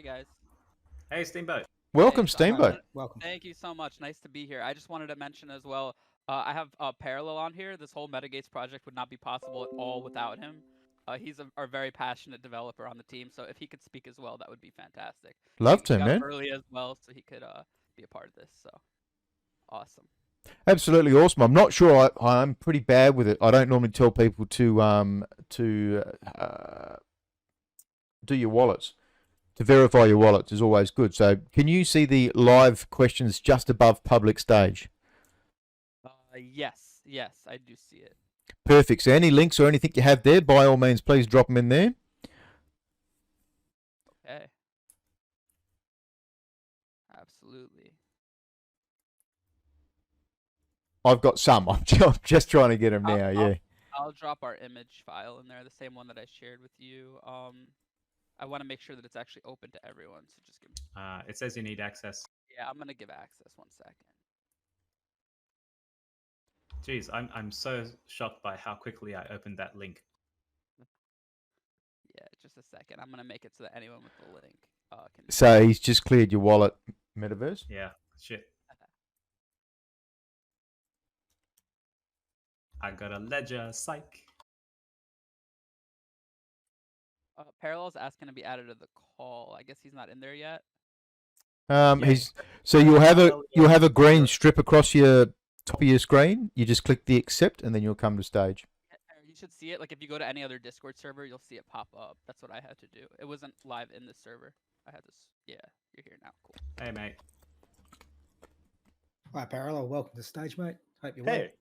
Hey guys. Hey, Steamboat. Welcome, Hey, so I Steamboat. wanted- Welcome. Thank you so much. Nice to be here. I just wanted to mention as well, I have Parallel on here. This whole MetaGates project would not be possible at all without him. He's a very passionate developer on the team, so if he could speak as well, that would be fantastic. Love He to, got up man. early as well, so he could be a part of this. So awesome. Absolutely awesome. I'm not sure. I'm pretty bad with it. I don't normally tell people to do your wallets. To verify your wallets is always good. So can you see the live questions just above public stage? Yes, I do see it. Perfect. So any links or anything you have there, by all means, please drop them in there. Okay. Absolutely. I've got some. I'm just trying to get them now. Yeah. I'll drop our image file in there, the same one that I shared with you. I want to make sure that it's actually open to everyone, so just give me. It says you need access. Yeah, I'm gonna give access 1 second. Jeez, I'm so shocked by how quickly I opened that link. Yeah, just a second. I'm gonna make it so that anyone with the link can. So he's just cleared your wallet, Metaverse. Yeah, shit. I got a ledger, psych. Parallel's asking to be added to the call. I guess he's not in there yet. So you'll have a green strip across your top of your screen. You just click the accept, and then you'll come to stage. You should see it. Like if you go to any other Discord server, you'll see it pop up. That's what I had to do. It wasn't live in this server. I had this. Yeah, you're here now. Cool. Hey, mate. Hi, Parallel. Welcome to the stage, mate. Hope you're well. Hey,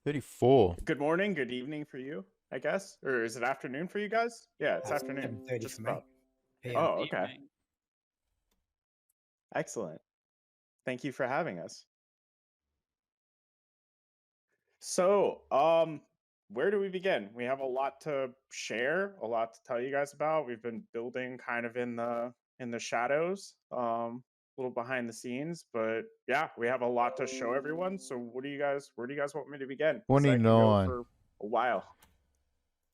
34. good morning, good evening for you, I guess. Or is it afternoon for you guys? Yeah, it's afternoon. 7:30 Just for me. about. PM. Oh, okay. Evening. Excellent. Thank you for having us. So, where do we begin? We have a lot to share, a lot to tell you guys about. We've been building kind of in the shadows, a little behind the scenes, but yeah, we have a lot to show everyone. So where do you guys want me to begin? 'Cause I can go 29. for a while.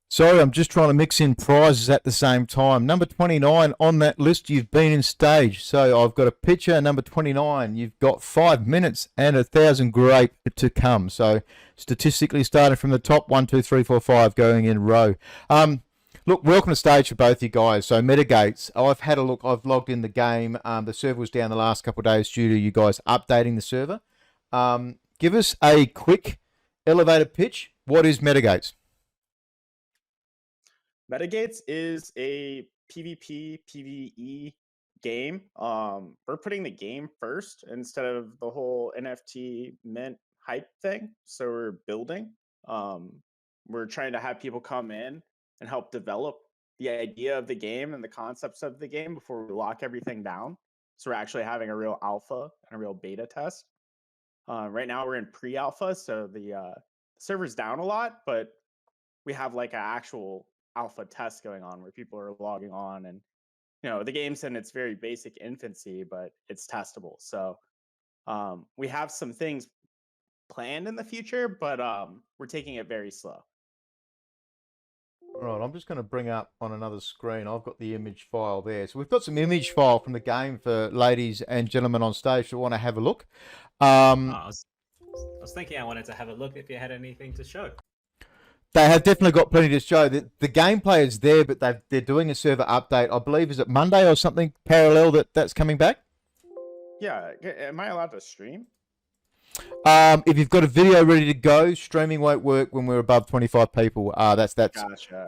Sorry, I'm just trying to mix in prizes at the same time. Number 29 on that list, you've been in stage. So I've got a picture, number 29. You've got 5 minutes and 1,000 grape to come. So statistically, starting from the top, 1, 2, 3, 4, 5, going in row. Look, welcome to stage for both you guys. So MetaGates, I've had a look. I've logged in the game. The server was down the last couple of days due to you guys updating the server. Give us a quick elevator pitch. What is MetaGates? MetaGates is a PvP, PvE game. We're putting the game first instead of the whole NFT mint hype thing. So we're building. We're trying to have people come in and help develop the idea of the game and the concepts of the game before we lock everything down. So we're actually having a real alpha and a real beta test. Right now we're in pre-alpha, so the server's down a lot, but we have like an actual alpha test going on where people are logging on, and the game's in its very basic infancy, but it's testable. So we have some things planned in the future, but we're taking it very slow. All right, I'm just going to bring up on another screen. I've got the image file there. So we've got some image file from the game for ladies and gentlemen on stage who want to have a look. I was thinking I wanted to have a look if you had anything to show. They have definitely got plenty to show. The gameplay is there, but they're doing a server update. I believe, is it Monday or something parallel that's coming back? Yeah, am I allowed to stream? If you've got a video ready to go, streaming won't work when we're above 25 people. That's Gotcha.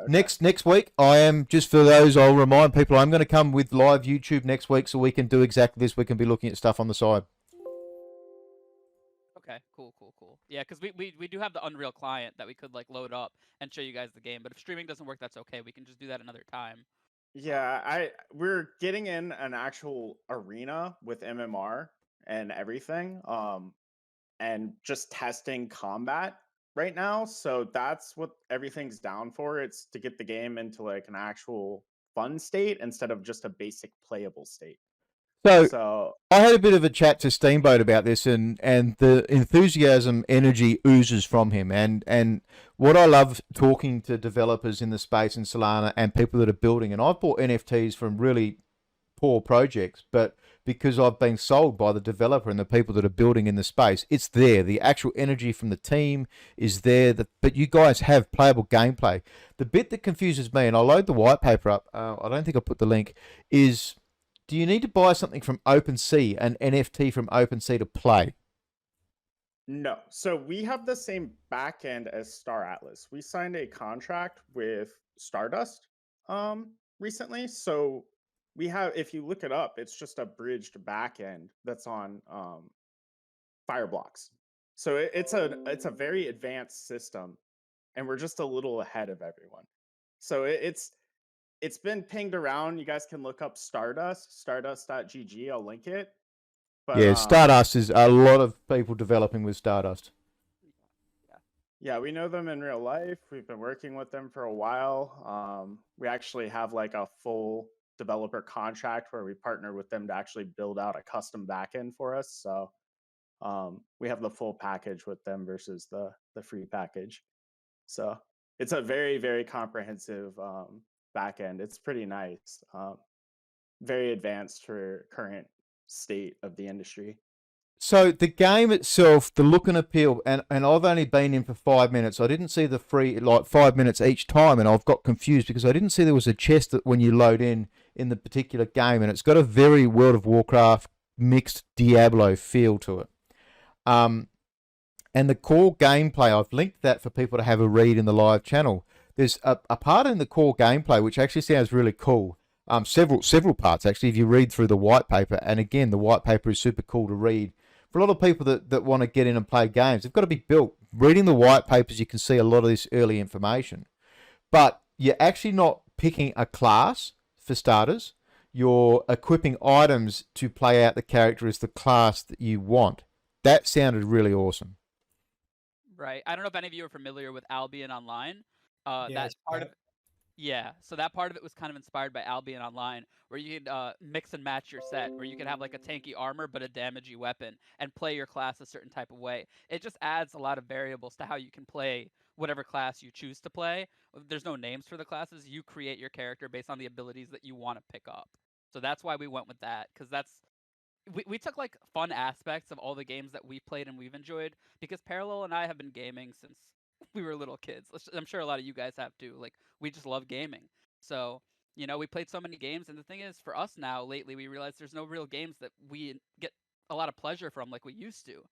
Okay. next week. I am, just for those, I'll remind people, I'm going to come with live YouTube next week so we can do exactly this. We can be looking at stuff on the side. Okay, cool. Yeah, because we do have the Unreal client that we could like load up and show you guys the game. But if streaming doesn't work, that's okay. We can just do that another time. Yeah, we're getting in an actual arena with MMR and everything, and just testing combat right now. So that's what everything's down for. It's to get the game into like an actual fun state instead of just a basic playable state. So I had a bit of a chat to Steamboat about this, and the enthusiasm, energy oozes from him. And what I love talking to developers in the space in Solana and people that are building, and I've bought NFTs from really poor projects, but because I've been sold by the developer and the people that are building in the space, it's there. The actual energy from the team is there. But you guys have playable gameplay. The bit that confuses me, and I'll load the white paper up, I don't think I put the link, is do you need to buy something from OpenSea, an NFT from OpenSea to play? No. So we have the same backend as Star Atlas. We signed a contract with Stardust recently. So we have, if you look it up, it's just a bridged backend that's on Fireblocks. So it's a very advanced system, and we're just a little ahead of everyone. So it's been pinged around. You guys can look up Stardust, stardust.gg. I'll link it. But, Yeah, Stardust is a lot of people developing with Stardust. Yeah, we know them in real life. We've been working with them for a while. We actually have like a full developer contract where we partner with them to actually build out a custom backend for us. So we have the full package with them versus the free package. So it's a very, very comprehensive backend. It's pretty nice. Very advanced for current state of the industry. So the game itself, the look and appeal, and I've only been in for 5 minutes. I didn't see the free, like 5 minutes each time, and I've got confused because I didn't see there was a chest that when you load in the particular game, and it's got a very World of Warcraft mixed Diablo feel to it. And the core gameplay, I've linked that for people to have a read in the live channel. There's a part in the core gameplay which actually sounds really cool. Several parts actually if you read through the white paper, and again the white paper is super cool to read. For a lot of people that want to get in and play games, they've got to be built. Reading the white papers, you can see a lot of this early information. But you're actually not picking a class, for starters. You're equipping items to play out the character as the class that you want. That sounded really awesome. Right. I don't know if any of you are familiar with Albion Online. Yeah, That it's part of Yeah, so that part of it was kind of inspired by Albion Online, where you could mix and match your set, where you could have like a tanky armor but a damagey weapon, and play your class a certain type of way. It just adds a lot of variables to how you can play whatever class you choose to play. There's no names for the classes. You create your character based on the abilities that you want to pick up. So that's why we went with that, because we took like fun aspects of all the games that we've played and we've enjoyed, because Parallel and I have been gaming since we were little kids. I'm sure a lot of you guys have too. Like, we just love gaming. So, we played so many games, and the thing is, for us now, lately, we realize there's no real games that we get a lot of pleasure from like we used to.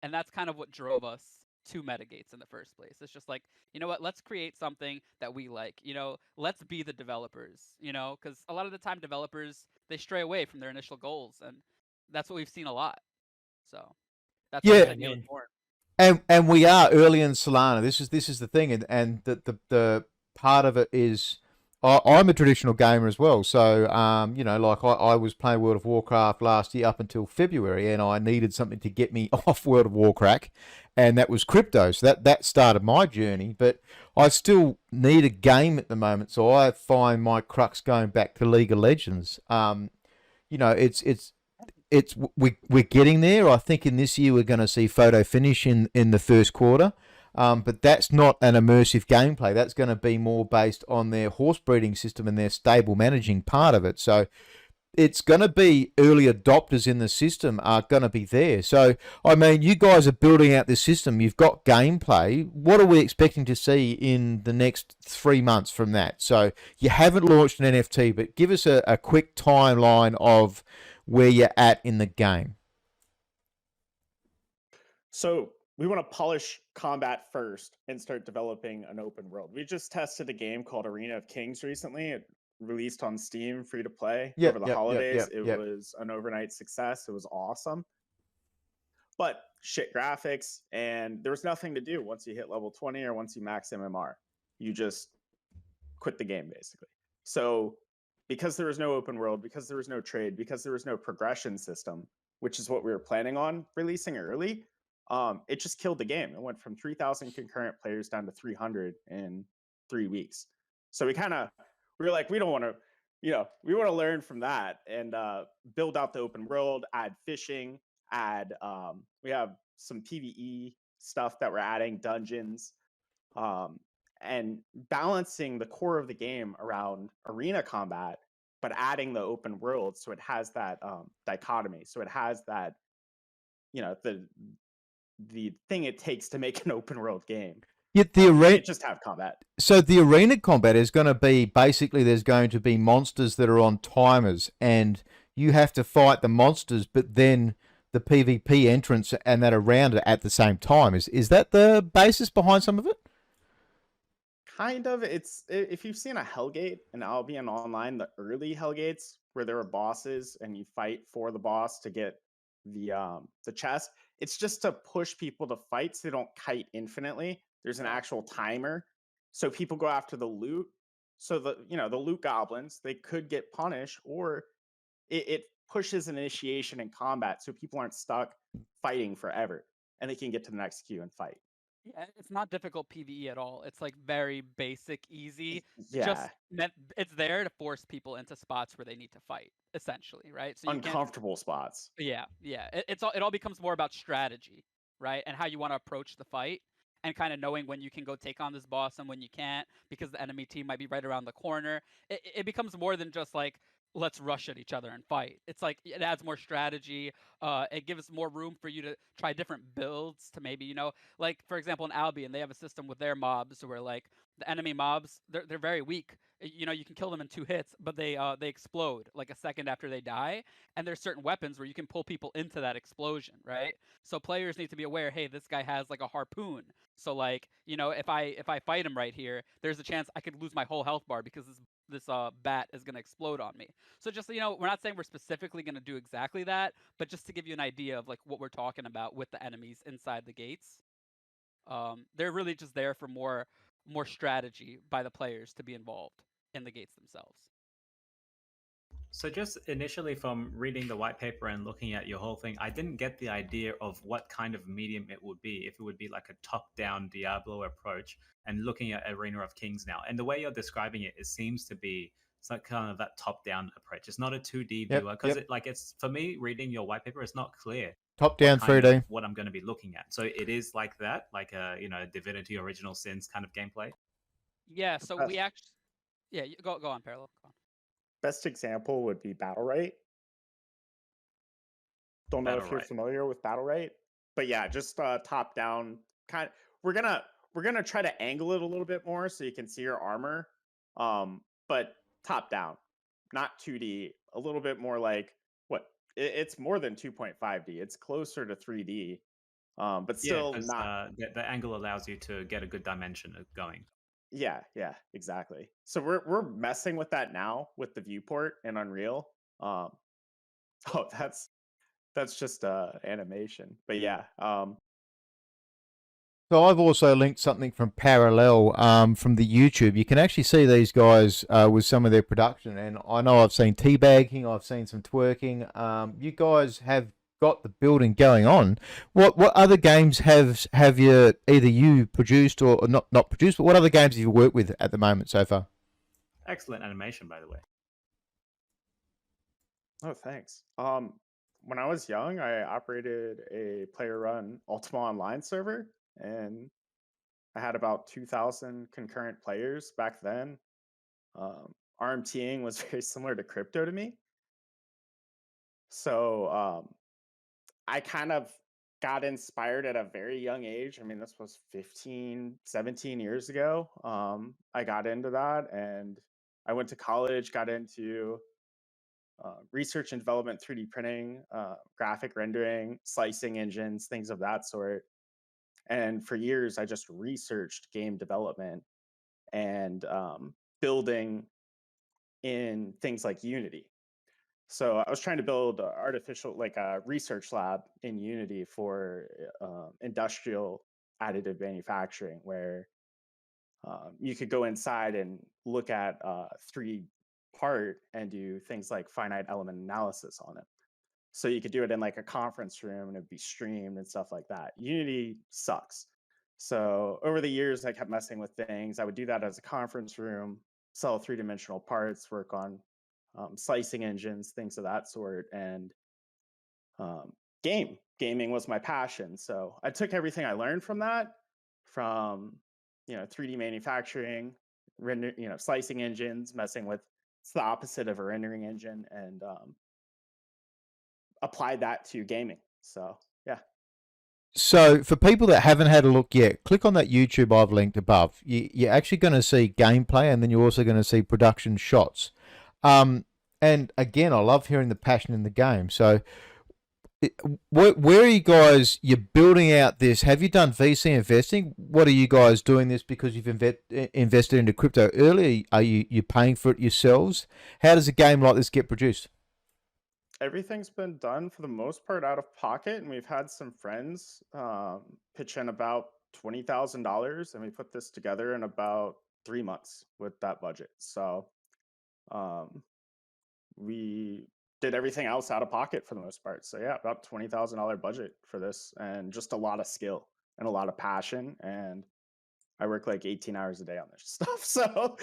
And that's kind of what drove us to MetaGates in the first place. It's just like, you know what, let's create something that we like. Let's be the developers, because a lot of the time developers, they stray away from their initial goals, and that's what we've seen a lot. So that's why Yeah. Techno was born. And we are early in Solana. This is the thing, and the part of it is I'm a traditional gamer as well. So like I was playing World of Warcraft last year up until February, and I needed something to get me off World of Warcraft, and that was crypto. So that started my journey. But I still need a game at the moment, so I find my crux going back to League of Legends. We're getting there. I think in this year we're going to see photo finish in the first quarter, but that's not an immersive gameplay. That's going to be more based on their horse breeding system and their stable managing part of it. So it's going to be early adopters in the system are going to be there. So I mean, you guys are building out this system. You've got gameplay. What are we expecting to see in the next 3 months from that? So you haven't launched an NFT, but give us a quick timeline of where you're at in the game. So we want to polish combat first and start developing an open world. We just tested a game called Arena of Kings recently. It released on Steam, free to play over the holidays. It was an overnight success. It was awesome. But shit graphics, and there was nothing to do once you hit level 20 or once you max MMR. You just quit the game, basically. So because there was no open world, because there was no trade, because there was no progression system, which is what we were planning on releasing early, it just killed the game. It went from 3,000 concurrent players down to 300 in 3 weeks. So we were like, we don't want to, we want to learn from that and build out the open world, add fishing, we have some PvE stuff that we're adding, dungeons, um, and balancing the core of the game around arena combat, but adding the open world so it has that dichotomy. So it has that, the thing it takes to make an open world game. Yet the You arena, can't just have combat. so the arena combat is going to be basically there's going to be monsters that are on timers, and you have to fight the monsters, but then the PvP entrance and that around it at the same time. Is that the basis behind some of it? Kind of. It's if you've seen a Hellgate in Albion Online, the early Hellgates where there were bosses and you fight for the boss to get the chest. It's just to push people to fight so they don't kite infinitely. There's an actual timer, so people go after the loot. So the loot goblins, they could get punished, or it pushes initiation in combat so people aren't stuck fighting forever and they can get to the next queue and fight. Yeah, it's not difficult PvE at all. It's like very basic, easy. Yeah, It's there to force people into spots where they need to fight, essentially, right? So you can't. uncomfortable spots. Yeah, yeah. It all becomes more about strategy, right? And how you want to approach the fight, and kind of knowing when you can go take on this boss and when you can't, because the enemy team might be right around the corner. It becomes more than just like let's rush at each other and fight. It's like it adds more strategy. It gives more room for you to try different builds to maybe like for example in Albion they have a system with their mobs where like the enemy mobs they're very weak. You can kill them in 2 hits, but they explode like a second after they die, and there's certain weapons where you can pull people into that explosion, right? So players need to be aware, hey, this guy has like a harpoon. So like, if I fight him right here, there's a chance I could lose my whole health bar because this bat is going to explode on me. So just we're not saying we're specifically going to do exactly that, but just to give you an idea of like what we're talking about with the enemies inside the gates. They're really just there for more strategy by the players to be involved in the gates themselves. So just initially from reading the white paper and looking at your whole thing, I didn't get the idea of what kind of medium it would be. If it would be like a top-down Diablo approach, and looking at Arena of Kings now, and the way you're describing it, it seems to be kind of that top-down approach. It's not a 2D Yep, viewer because yep. it's for me reading your white paper, it's not clear Top down kind 3D. of what I'm going to be looking at. So it is like that, like a Divinity Original Sins kind of gameplay. Yeah. So we actually. Yeah. Go on, Parallel. Go on. Best example would be Battle Right. Don't know if you're Battlerite. familiar with Battle Right, but yeah, just top down kind. We're gonna try to angle it a little bit more so you can see your armor, but top down, not 2D. A little bit more like what it's more than 2.5D. It's closer to 3D, but Yeah, still because not. the angle allows you to get a good dimension of going. Yeah, exactly. So we're messing with that now with the viewport in Unreal. Oh, that's just animation, but yeah. So I've also linked something from Parallel from the YouTube. You can actually see these guys with some of their production, and I know I've seen teabagging, I've seen some twerking. You guys have got the building going on. What other games have you either you produced or not produced? But what other games have you worked with at the moment so far? Excellent animation, by the way. Oh, thanks. When I was young, I operated a player-run Ultima Online server, and I had about 2,000 concurrent players back then. RMTing was very similar to crypto to me. So I kind of got inspired at a very young age. I mean, this was 15, 17 years ago. I got into that, and I went to college, got into research and development, 3D printing, graphic rendering, slicing engines, things of that sort. And for years, I just researched game development and building in things like Unity. So I was trying to build like a research lab in Unity for industrial additive manufacturing, where you could go inside and look at 3D part and do things like finite element analysis on it. So you could do it in like a conference room and it'd be streamed and stuff like that. Unity sucks. So over the years, I kept messing with things. I would do that as a conference room, sell 3-dimensional parts, work on slicing engines, things of that sort, and gaming was my passion. So I took everything I learned from that, from 3D manufacturing, slicing engines, messing with, it's the opposite of a rendering engine, and applied that to gaming. So yeah. So for people that haven't had a look yet, click on that YouTube I've linked above. You're actually going to see gameplay, and then you're also going to see production shots. And again, I love hearing the passion in the game. So where are you guys? You're building out this. Have you done VC investing? What are you guys doing this because you've invested into crypto early? Are you paying for it yourselves? How does a game like this get produced? Everything's been done for the most part out of pocket, and we've had some friends pitch in about $20,000, and we put this together in about 3 months with that budget. So we did everything else out of pocket for the most part. So yeah, about $20,000 budget for this, and just a lot of skill and a lot of passion. And I work like 18 hours a day on this stuff. So,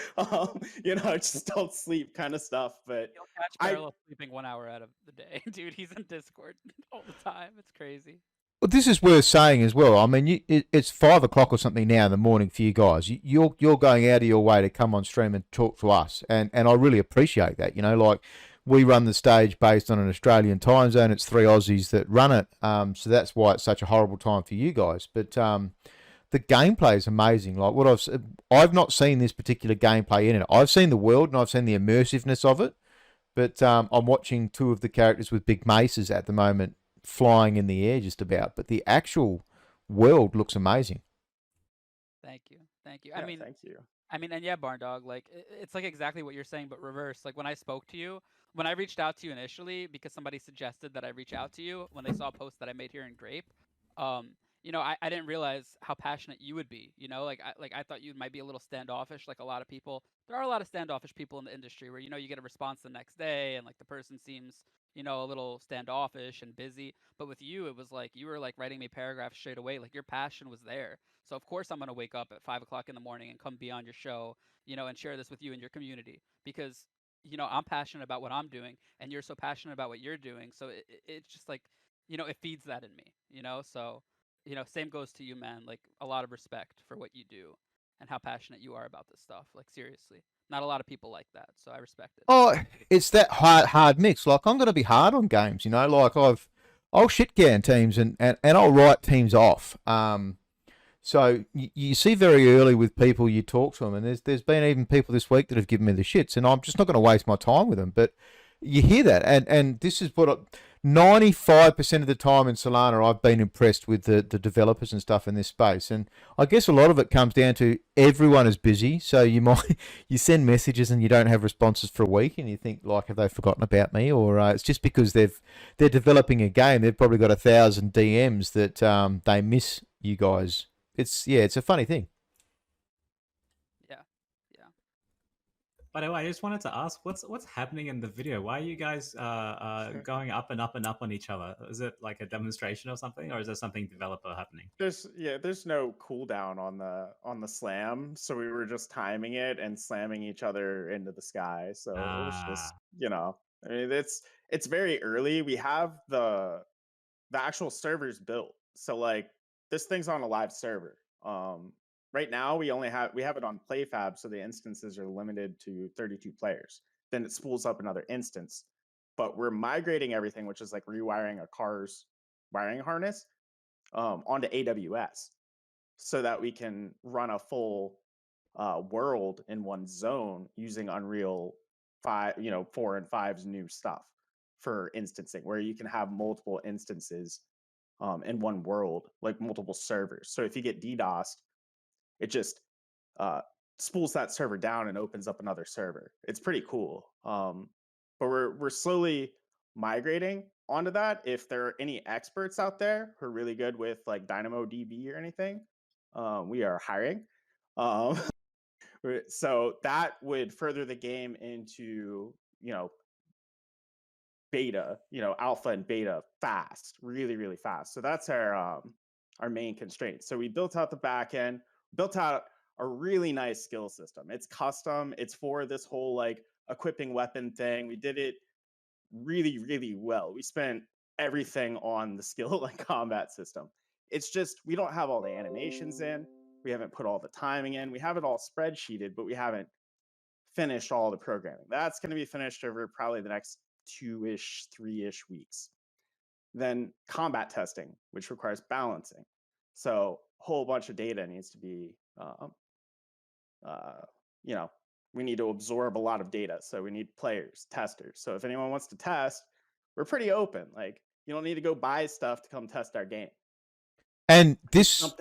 just don't sleep kind of stuff. But You'll catch Parallel sleeping 1 hour out of the day. Dude, he's in Discord all the time. It's crazy. Well, this is worth saying as well. I mean, it's 5 o'clock or something now in the morning for you guys. You're going out of your way to come on stream and talk to us, and I really appreciate that. Like we run the stage based on an Australian time zone. It's 3 Aussies that run it, so that's why it's such a horrible time for you guys. But the gameplay is amazing. Like what I've not seen this particular gameplay in it. I've seen the world and I've seen the immersiveness of it, but I'm watching 2 of the characters with big maces at the moment flying in the air just about. But the actual world looks amazing. Thank you. Yeah, thank you. And yeah, Barndog, like it's like exactly what you're saying, but reverse. Like when I spoke to you, when I reached out to you initially, because somebody suggested that I reach out to you when they saw a post that I made here in Grape, I didn't realize how passionate you would be. I thought you might be a little standoffish, like a lot of people. There are a lot of standoffish people in the industry where you get a response the next day, and like the person seems a little standoffish and busy. But with you, it was like you were like writing me paragraphs straight away. Like your passion was there. So of course I'm gonna wake up at 5 o'clock in the morning and come be on your show, and share this with you and your community because I'm passionate about what I'm doing and you're so passionate about what you're doing. So it's just like it feeds that in me. So same goes to you, man. Like a lot of respect for what you do and how passionate you are about this stuff. Like seriously, not a lot of people like that, so I respect it. Oh, it's that hard mix. Like I'm going to be hard on games, Like I'll shit can teams and I'll write teams off. So you see very early with people, you talk to them, and there's been even people this week that have given me the shits, and I'm just not going to waste my time with them. But you hear that, and this is what 95% of the time in Solana, I've been impressed with the developers and stuff in this space. And I guess a lot of it comes down to everyone is busy. So you send messages and you don't have responses for a week, and you think like, have they forgotten about me? Or it's just because they're developing a game. They've probably got 1,000 DMs that they miss you guys. It's a funny thing. By the way, I just wanted to ask, what's happening in the video? Why are you guys going up and up and up on each other? Is it like a demonstration or something, or is there something developer happening? There's no cooldown on the slam, so we were just timing it and slamming each other into the sky. So it was just it's very early. We have the actual servers built, so like this thing's on a live server. Right now, we have it on PlayFab, so the instances are limited to 32 players. Then it spools up another instance. But we're migrating everything, which is like rewiring a car's wiring harness, onto AWS, so that we can run a full world in one zone using Unreal 5, 4 and 5's new stuff for instancing, where you can have multiple instances in one world, like multiple servers. So if you get DDoSed, it just spools that server down and opens up another server. It's pretty cool. But we're slowly migrating onto that. If there are any experts out there who are really good with like DynamoDB or anything, we are hiring. So that would further the game into beta, alpha and beta fast, really, really fast. So that's our main constraint. So we built out the back end, built out a really nice skill system. It's custom. It's for this whole like equipping weapon thing. We did it really, really well. We spent everything on the skill and combat system. It's just we don't have all the animations in. We haven't put all the timing in. We have it all spreadsheeted, but we haven't finished all the programming. That's going to be finished over probably the next 2-ish, 3-ish weeks. Then combat testing, which requires balancing. So a whole bunch of data needs to be, we need to absorb a lot of data. So we need players, testers. So if anyone wants to test, we're pretty open. Like, you don't need to go buy stuff to come test our game. And this,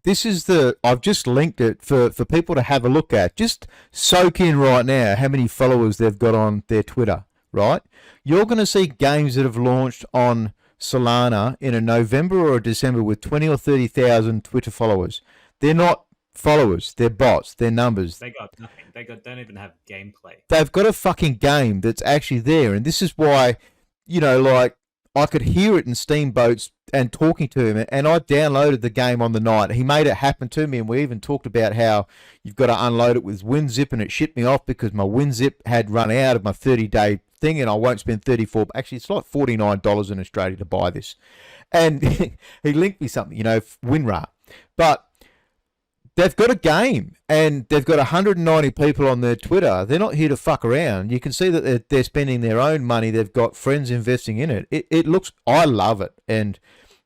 this is I've just linked it for people to have a look at. Just soak in right now how many followers they've got on their Twitter, right? You're going to see games that have launched on Solana in a November or a December with 20 or 30,000 Twitter followers. They're not followers, they're bots, they're numbers. They got nothing. Don't even have gameplay. They've got a fucking game that's actually there, and this is why, like, I could hear it in Steamboats and talking to him, and I downloaded the game on the night. He made it happen to me, and we even talked about how you've got to unload it with WinZip, and it shipped me off because my WinZip had run out of my 30-day thing, and I won't spend actually it's like $49 in Australia to buy this. And he linked me something, WinRAR. But they've got a game, and they've got 190 people on their Twitter. They're not here to fuck around. You can see that they're spending their own money. They've got friends investing in it. It looks, I love it. And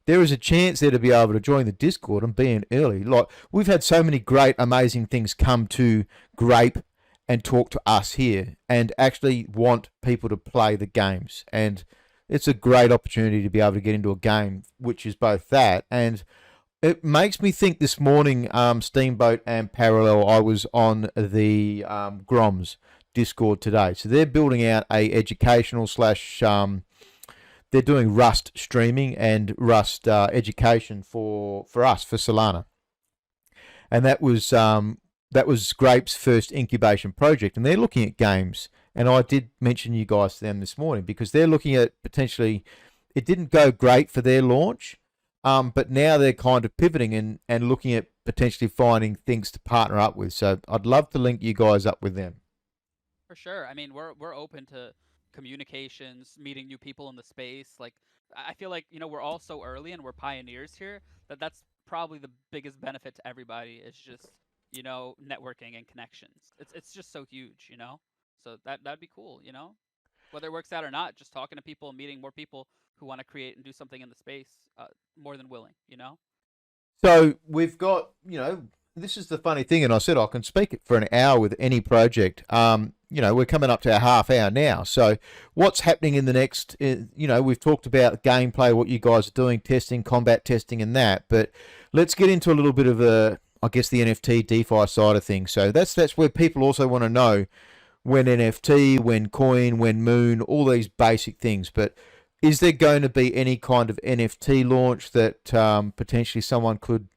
there is a chance there to be able to join the Discord and be in early. Like, we've had so many great, amazing things come to Grape and talk to us here and actually want people to play the games. And it's a great opportunity to be able to get into a game, which is both that and it makes me think this morning, Steamboat and Parallel, I was on the Groms Discord today. So they're building out a educational / they're doing Rust streaming and Rust education for us, for Solana. And that was Grape's first incubation project. And they're looking at games. And I did mention you guys to them this morning because they're looking at potentially, it didn't go great for their launch. But now they're kind of pivoting and looking at potentially finding things to partner up with. So I'd love to link you guys up with them. For sure. I mean, we're open to communications, meeting new people in the space. Like, I feel like, we're all so early and we're pioneers here that's probably the biggest benefit to everybody is just, networking and connections. It's just so huge, So that'd be cool, Whether it works out or not, just talking to people and meeting more people who want to create and do something in the space, more than willing, So we've got, this is the funny thing, and I said I can speak it for an hour with any project. We're coming up to a half hour now. So what's happening in the next, we've talked about gameplay, what you guys are doing, testing, combat testing and that, but let's get into a little bit of the NFT, DeFi side of things. So that's where people also want to know when NFT, when coin, when moon, all these basic things. But is there going to be any kind of NFT launch that potentially someone could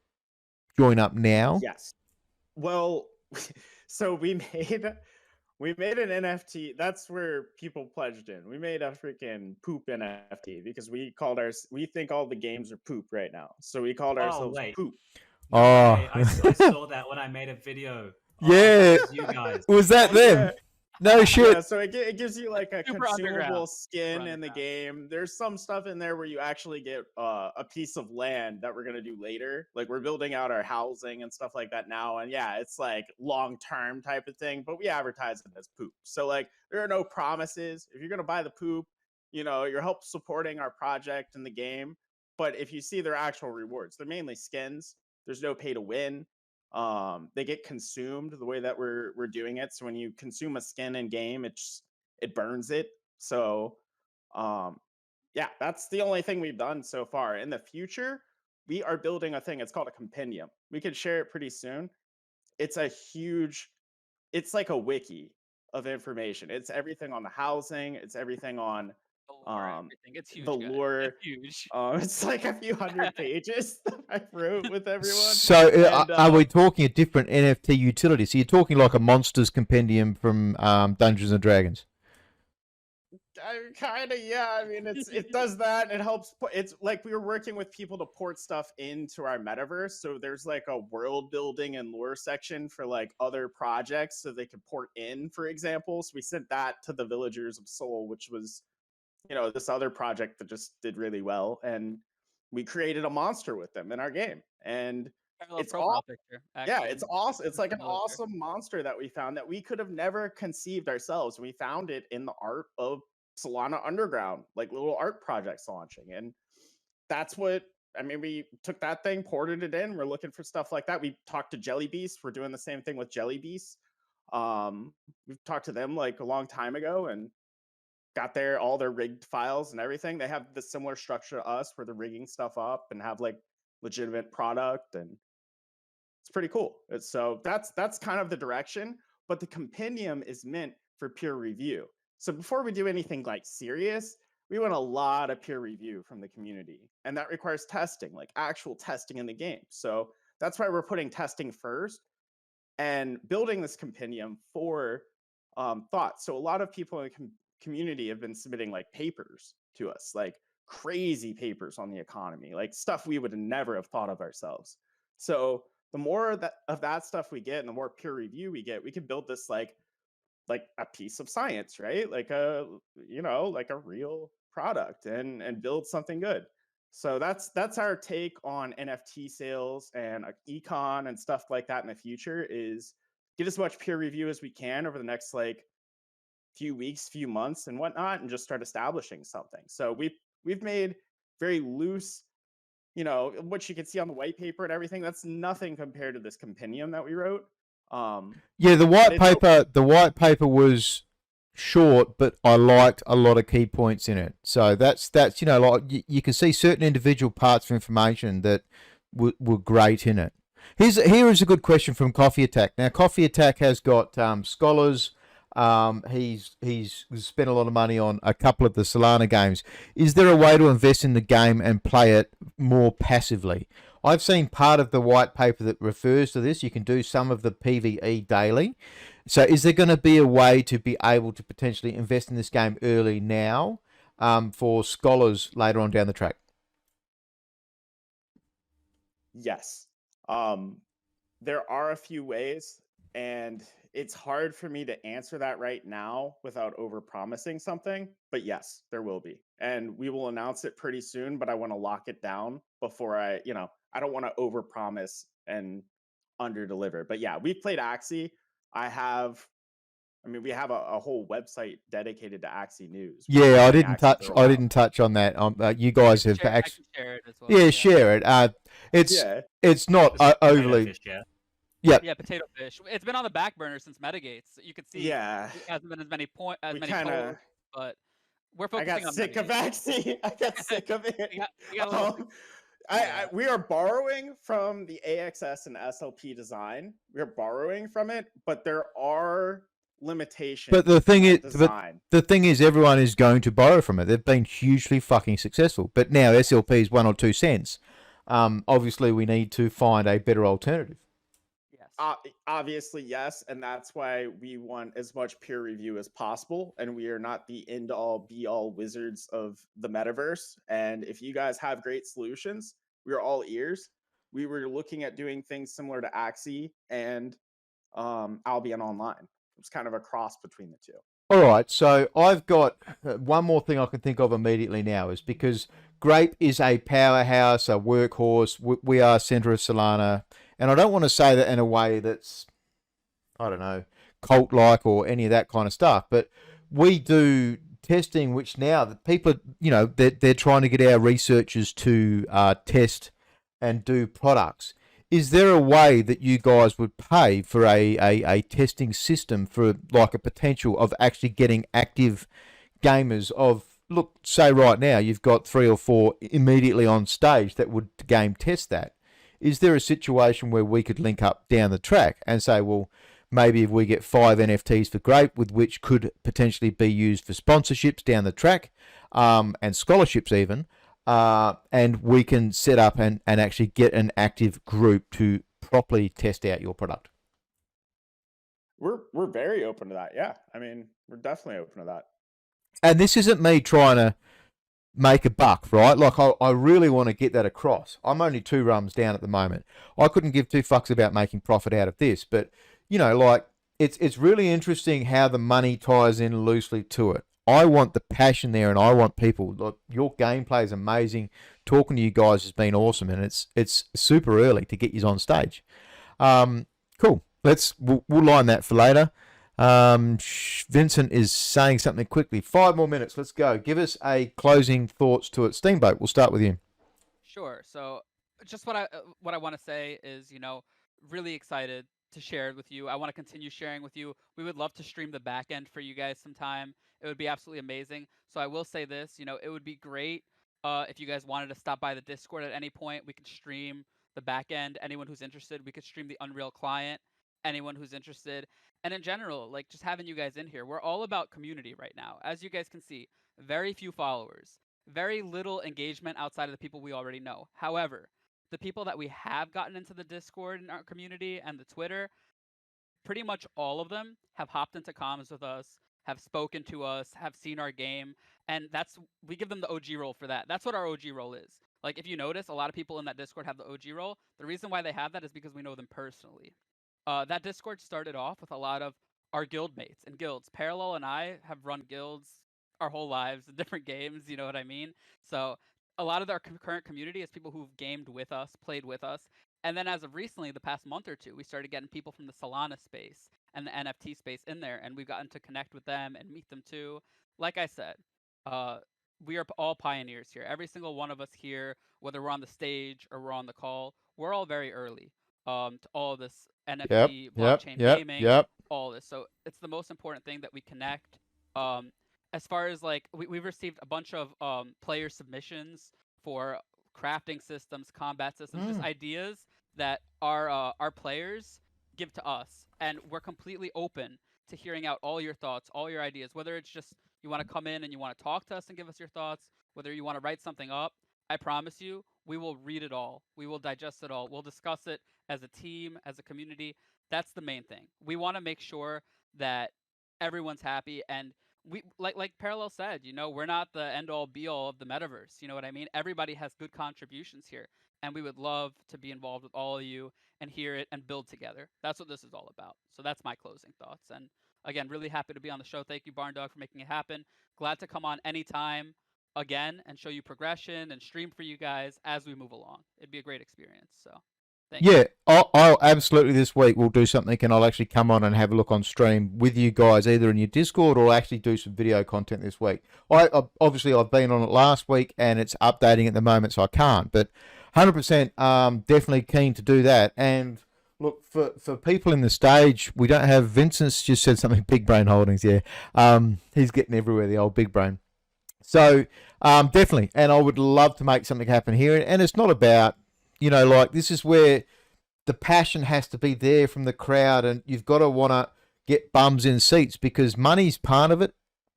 join up now? Yes. Well, so we made an NFT. That's where people pledged in. We made a freaking poop NFT because we think all the games are poop right now. So we called ourselves Poop. No, I saw that when I made a video. Yeah. You guys. Was that them? No shit. Yeah, so it gives you like a consumable skin in the game. There's some stuff in there where you actually get a piece of land that we're gonna do later. Like we're building out our housing and stuff like that now. And yeah, it's like long-term type of thing, but we advertise it as poop. So like there are no promises. If you're gonna buy the poop, you're help supporting our project in the game. But if you see their actual rewards, they're mainly skins. There's no pay to win. They get consumed the way that we're doing it. So when you consume a skin in game, it burns it. So yeah, that's the only thing we've done so far. In the future, we are building a thing. It's called a compendium. We could share it pretty soon. It's like a wiki of information. It's everything on the housing. It's everything on it's huge, the lore. It's huge. It's like a few hundred pages that I wrote with everyone. So are we talking a different NFT utility? So you're talking like a monsters compendium from Dungeons and Dragons? kind of, yeah. I mean, it does that. It helps. It's like we were working with people to port stuff into our metaverse. So there's like a world building and lore section for like other projects, so they could port in, for example. So we sent that to the Villagers of Soul, which was, this other project that just did really well, and we created a monster with them in our game, and Parallel it's profile all. picture. Yeah, Actually, it's awesome. It's like an similar. awesome monster that we found that we could have never conceived ourselves. We found it in the art of Solana Underground, like little art projects launching. And that's what, I mean, we took that thing, ported it in. We're looking for stuff like that. We talked to Jelly Beast. We're doing the same thing with Jelly Beast. We've talked to them like a long time ago and got all their rigged files and everything. They have the similar structure to us where they're rigging stuff up and have like legitimate product, and it's pretty cool. So that's kind of the direction, but the compendium is meant for peer review. So before we do anything like serious, we want a lot of peer review from the community, and that requires testing, like actual testing in the game. So that's why we're putting testing first and building this compendium for thoughts. So a lot of people in the community have been submitting like papers to us, like crazy papers on the economy, like stuff we would never have thought of ourselves. So the more of that stuff we get and the more peer review we get, we can build this like a piece of science, right? Like like a real product, and build something good. So that's our take on NFT sales and econ and stuff like that in the future, is get as much peer review as we can over the next like few weeks, few months and whatnot, and just start establishing something. So we've made very loose, what you can see on the white paper and everything. That's nothing compared to this compendium that we wrote. Yeah, the white paper was short, but I liked a lot of key points in it. So that's like you can see certain individual parts of information that were great in it. Here is a good question from Coffee Attack. Now, Coffee Attack has got scholars. He's spent a lot of money on a couple of the Solana games. Is there a way to invest in the game and play it more passively? I've seen part of the white paper that refers to this. You can do some of the PvE daily. So is there going to be a way to be able to potentially invest in this game early now for scholars later on down the track? Yes. There are a few ways, and it's hard for me to answer that right now without over-promising something, but yes, there will be. And we will announce it pretty soon, but I want to lock it down before I don't want to over-promise and under-deliver. But yeah, we've played Axie. We have a whole website dedicated to Axie News. Yeah, I didn't touch on that. You guys have I can share it as well. Yeah, share it. It's not overly. Yeah, potato fish. It's been on the back burner since MetaGates. You can see. Yeah, it hasn't been as many polls, but we're focusing on. I got sick of Axie. I got sick of it. We are borrowing from the AXS and SLP design. We are borrowing from it, but there are limitations. But the thing is, everyone is going to borrow from it. They've been hugely fucking successful. But now SLP is 1 or 2 cents. Obviously, we need to find a better alternative. Obviously, yes, and that's why we want as much peer review as possible, and we are not the end-all, be-all wizards of the metaverse. And if you guys have great solutions, we are all ears. We were looking at doing things similar to Axie and Albion Online. It's kind of a cross between the two. All right, so I've got one more thing I can think of immediately now, is because Grape is a powerhouse, a workhorse. We are center of Solana. And I don't want to say that in a way that's, I don't know, cult-like or any of that kind of stuff. But we do testing, which now the people, they're trying to get our researchers to test and do products. Is there a way that you guys would pay for a testing system for like a potential of actually getting active gamers of, look, say right now you've got 3 or 4 immediately on stage that would game test that? Is there a situation where we could link up down the track and say, well, maybe if we get 5 NFTs for Grape, with which could potentially be used for sponsorships down the track, and scholarships even, and we can set up and actually get an active group to properly test out your product? We're very open to that. Yeah, we're definitely open to that. And this isn't me trying to make a buck, right? Like, I really want to get that across. I'm only 2 rums down at the moment. I couldn't give 2 fucks about making profit out of this, but like, it's really interesting how the money ties in loosely to it. I want the passion there, and I want people. Look, your gameplay is amazing. Talking to you guys has been awesome, and it's super early to get you on stage. Cool. We'll line that for later. Vincent is saying something quickly. 5 more minutes. Let's go. Give us a closing thoughts to it. Steamboat, we'll start with you. Sure. So, just what I want to say is, really excited to share it with you. I want to continue sharing with you. We would love to stream the back end for you guys sometime. It would be absolutely amazing. So I will say this, it would be great if you guys wanted to stop by the Discord at any point. We could stream the back end. Anyone who's interested, we could stream the Unreal client. Anyone who's interested. And in general, like, just having you guys in here, we're all about community right now. As you guys can see, very few followers, very little engagement outside of the people we already know. However, the people that we have gotten into the Discord in our community and the Twitter, pretty much all of them have hopped into comms with us, have spoken to us, have seen our game, and we give them the OG role for that. That's what our OG role is. Like, if you notice, a lot of people in that Discord have the OG role. The reason why they have that is because we know them personally. That Discord started off with a lot of our guild mates and guilds. Parallel and I have run guilds our whole lives in different games, you know what I mean? So a lot of our current community is people who've gamed with us, played with us. And then as of recently, the past month or two, we started getting people from the Solana space and the NFT space in there, and we've gotten to connect with them and meet them too. Like I said, we are all pioneers here. Every single one of us here, whether we're on the stage or we're on the call, we're all very early to all of this NFT, blockchain gaming, all this. So it's the most important thing that we connect. As far as, like, we've received a bunch of player submissions for crafting systems, combat systems, just ideas that our players give to us, and we're completely open to hearing out all your thoughts, all your ideas, whether it's just you want to come in and you want to talk to us and give us your thoughts, whether you want to write something up. I promise you, we will read it all. We will digest it all. We'll discuss it as a team, as a community. That's the main thing. We want to make sure that everyone's happy, and we like Parallel said, we're not the end all be all of the metaverse. You know what I mean? Everybody has good contributions here, and we would love to be involved with all of you and hear it and build together. That's what this is all about. So that's my closing thoughts. And again, really happy to be on the show. Thank you, Barndog, for making it happen. Glad to come on anytime again and show you progression and stream for you guys as we move along. It'd be a great experience. So thank you. I'll absolutely, this week we'll do something, and I'll actually come on and have a look on stream with you guys, either in your Discord or actually do some video content this week. Obviously I've been on it last week and it's updating at the moment, so I can't, but 100% definitely keen to do that. And look, for people in the stage, we don't have Vincent's just said something, Big Brain Holdings, he's getting everywhere, the old big brain. So definitely, and I would love to make something happen here. And it's not about, like, this is where the passion has to be there from the crowd, and you've got to want to get bums in seats, because money's part of it.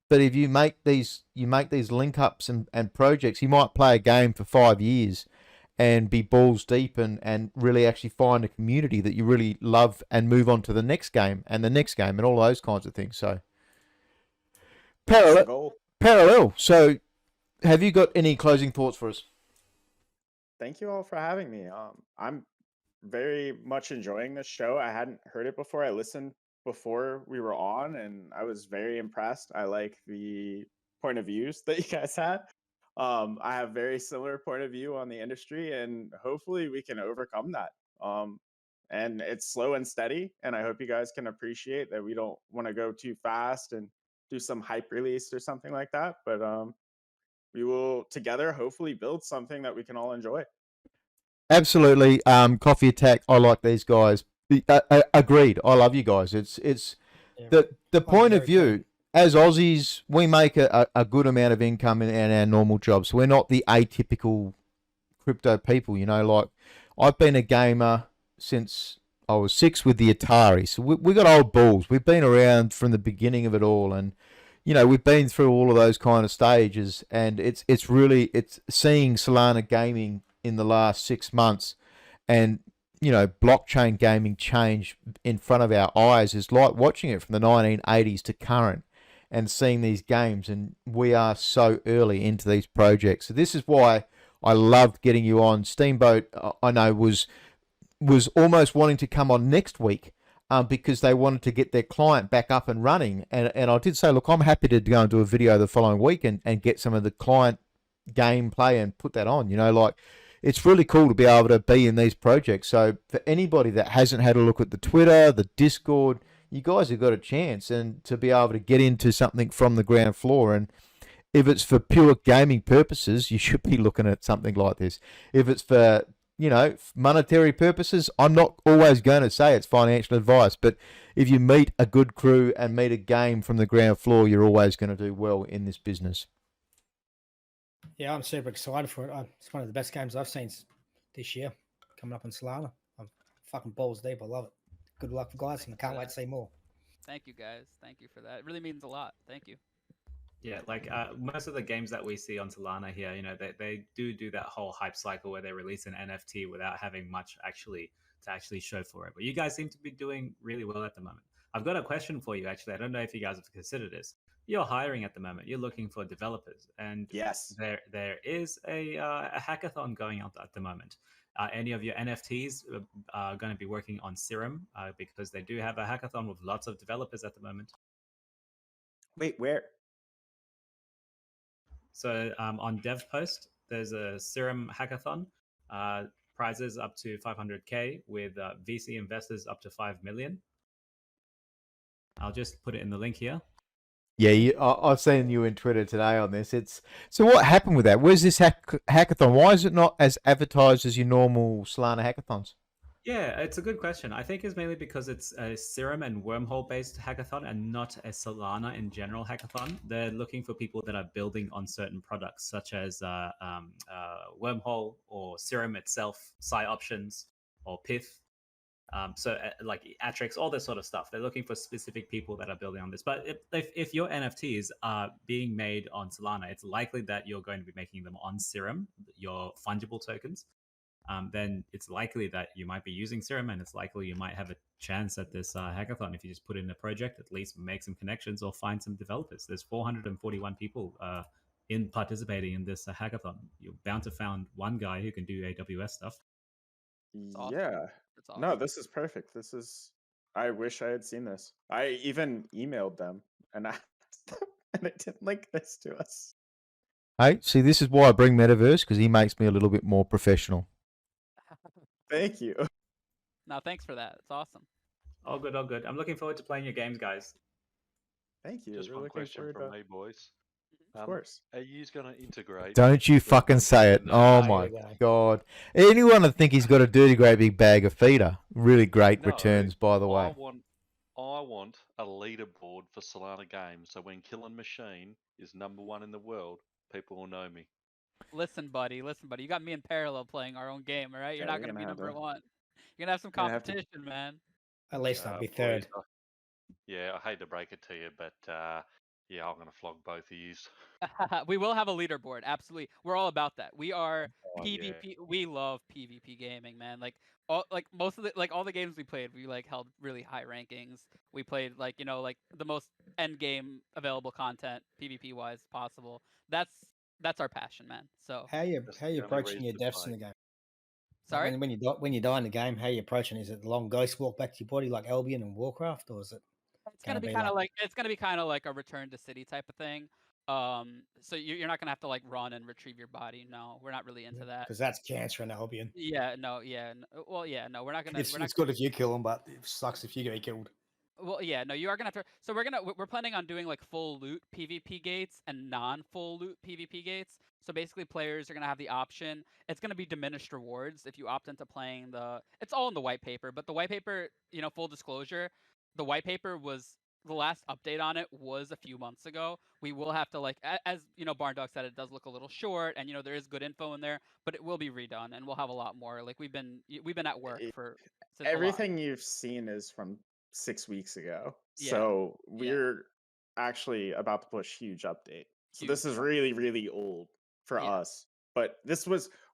But if you make these link ups and projects, you might play a game for 5 years and be balls deep and really actually find a community that you really love and move on to the next game and the next game and all those kinds of things. So parallel. So have you got any closing thoughts for us? Thank you all for having me. I'm very much enjoying this show. I hadn't heard it before. I listened before we were on, and I was very impressed. I like the point of views that you guys had. I have very similar point of view on the industry, and hopefully we can overcome that. And it's slow and steady, and I hope you guys can appreciate that we don't want to go too fast and do some hype release or something like that. But we will together hopefully build something that we can all enjoy. Absolutely. Coffee Attack, I like these guys. Agreed. I love you guys. It's the point of view. As Aussies, we make a good amount of income in our normal jobs. We're not the atypical crypto people, like, I've been a gamer since I was 6 with the Atari. So we got old balls. We've been around from the beginning of it all, and we've been through all of those kind of stages, and it's seeing Solana gaming in the last 6 months and blockchain gaming change in front of our eyes is like watching it from the 1980s to current. and seeing these games, and we are so early into these projects. So this is why I loved getting you on. Steamboat, I know, was almost wanting to come on next week because they wanted to get their client back up and running. And I did say, look, I'm happy to go and do a video the following week and get some of the client gameplay and put that on. Like, it's really cool to be able to be in these projects. So for anybody that hasn't had a look at the Twitter, the Discord, you guys have got a chance and to be able to get into something from the ground floor. And if it's for pure gaming purposes, you should be looking at something like this. If it's for, monetary purposes, I'm not always going to say it's financial advice, but if you meet a good crew and meet a game from the ground floor, you're always going to do well in this business. Yeah, I'm super excited for it. It's one of the best games I've seen this year coming up in Solana. I'm fucking balls deep. I love it. Good luck, guys, and I can't wait to see more. Thank you, guys. Thank you for that. It really means a lot. Thank you. Yeah, like most of the games that we see on Solana here, they do that whole hype cycle where they release an NFT without having much to actually show for it. But you guys seem to be doing really well at the moment. I've got a question for you, actually. I don't know if you guys have considered this. You're hiring at the moment. You're looking for developers, and Yes. there is a hackathon going on at the moment. Any of your NFTs are going to be working on Serum because they do have a hackathon with lots of developers at the moment. Wait, where? So on DevPost, there's a Serum Hackathon. Prizes up to 500K with VC investors up to 5 million. I'll just put it in the link here. Yeah, I've seen you in Twitter today on this. So what happened with that? Where's this hackathon? Why is it not as advertised as your normal Solana hackathons? Yeah, it's a good question. I think it's mainly because it's a Serum and Wormhole based hackathon and not a Solana in general hackathon. They're looking for people that are building on certain products such as Wormhole or Serum itself, Psi Options or Pith. Like Atrix, all this sort of stuff. They're looking for specific people that are building on this. But if your NFTs are being made on Solana, it's likely that you're going to be making them on Serum, your fungible tokens. Then it's likely that you might be using Serum, and it's likely you might have a chance at this hackathon if you just put in a project, at least make some connections or find some developers. There's 441 people in participating in this hackathon. You're bound to find one guy who can do AWS stuff. Awesome. Yeah. That's awesome. No, this is perfect. I wish I had seen this. I even emailed them and asked them, and they didn't link this to us. Hey, see, this is why I bring Metaverse, because he makes me a little bit more professional. Thank you. No, thanks for that. It's awesome. All good, all good. I'm looking forward to playing your games, guys. Thank you. Just We're one looking question forward from to- me, boys. Of course. Are you going to integrate? Don't you fucking say it. Oh my God. Anyone would think he's got a dirty, great big bag of feeder. Really great returns, by the way. I want a leaderboard for Solana games, so when Killing Machine is #1 in the world, people will know me. Listen, buddy. You got me in parallel playing our own game, all right? You're Yeah, not we're going to be gonna have number to- one. You're going to have some Gonna have to- competition, man. At least I'll be Boys, third. yeah, I hate to break it to you, but yeah, I'm going to flog both of you. We will have a leaderboard. Absolutely. We're all about that. We are Oh, PvP. yeah. We love PvP gaming, man. Most of all the games we played, we held really high rankings. We played the most end game available content PvP wise possible. That's our passion, man. So How you That's the only approaching your reason to deaths in play. the game? sorry. When you die in the game, how you approaching? Is it the long ghost walk back to your body like Albion and Warcraft, or is it? It's gonna be kind of like a return to city type of thing. So you're not gonna have to run and retrieve your body. No, we're not really into that. Because that's cancer in Albion. Yeah, no, yeah, well, yeah, no, we're not gonna. It's good if you kill them, but it sucks if you get killed. Well, yeah, no, you are gonna have to. So we're planning on doing full loot PvP gates and non-full loot PvP gates. So basically, players are gonna have the option. It's gonna be diminished rewards if you opt into playing the. It's all in the white paper, but the white paper, full disclosure, the white paper was the last update on it was a few months ago. We will have to as Barndog said, it does look a little short, and there is good info in there, but it will be redone, and we'll have a lot more. We've been at work for since Everything you've seen is from 6 weeks ago. Yeah, So we're actually about to push huge update. So this is really, really old for us. But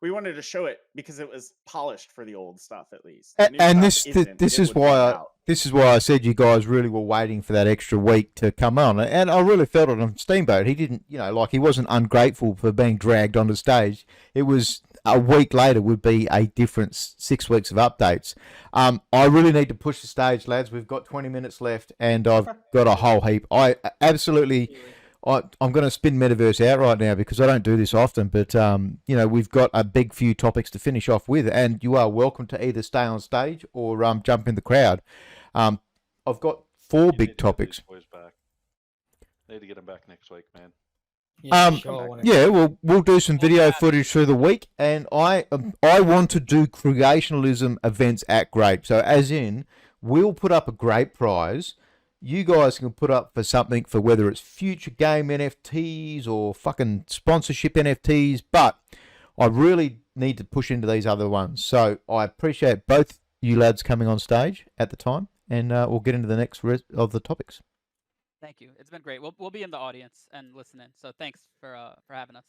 we wanted to show it because it was polished for the old stuff at least. And New stuff isn't, this it is would bring it why out. this is why I said you guys really were waiting for that extra week to come on, and I really felt it on Steamboat. He didn't, like he wasn't ungrateful for being dragged onto stage. It was a week later would be a different 6 weeks of updates. I really need to push the stage, lads. We've got 20 minutes left, and I've got a whole heap. I absolutely. I'm going to spin Metaverse out right now because I don't do this often, but we've got a big few topics to finish off with, and you are welcome to either stay on stage or jump in the crowd. I've got 4 big topics. Need to get them back next week, man. Yeah, we'll do some video footage through the week, and I want to do creationalism events at Grape. So as in, we'll put up a Grape prize. You guys can put up for something for whether it's future game NFTs or fucking sponsorship NFTs, but I really need to push into these other ones. So I appreciate both you lads coming on stage at the time, and we'll get into the next of the topics. Thank you. It's been great. We'll be in the audience and listening. So thanks for having us.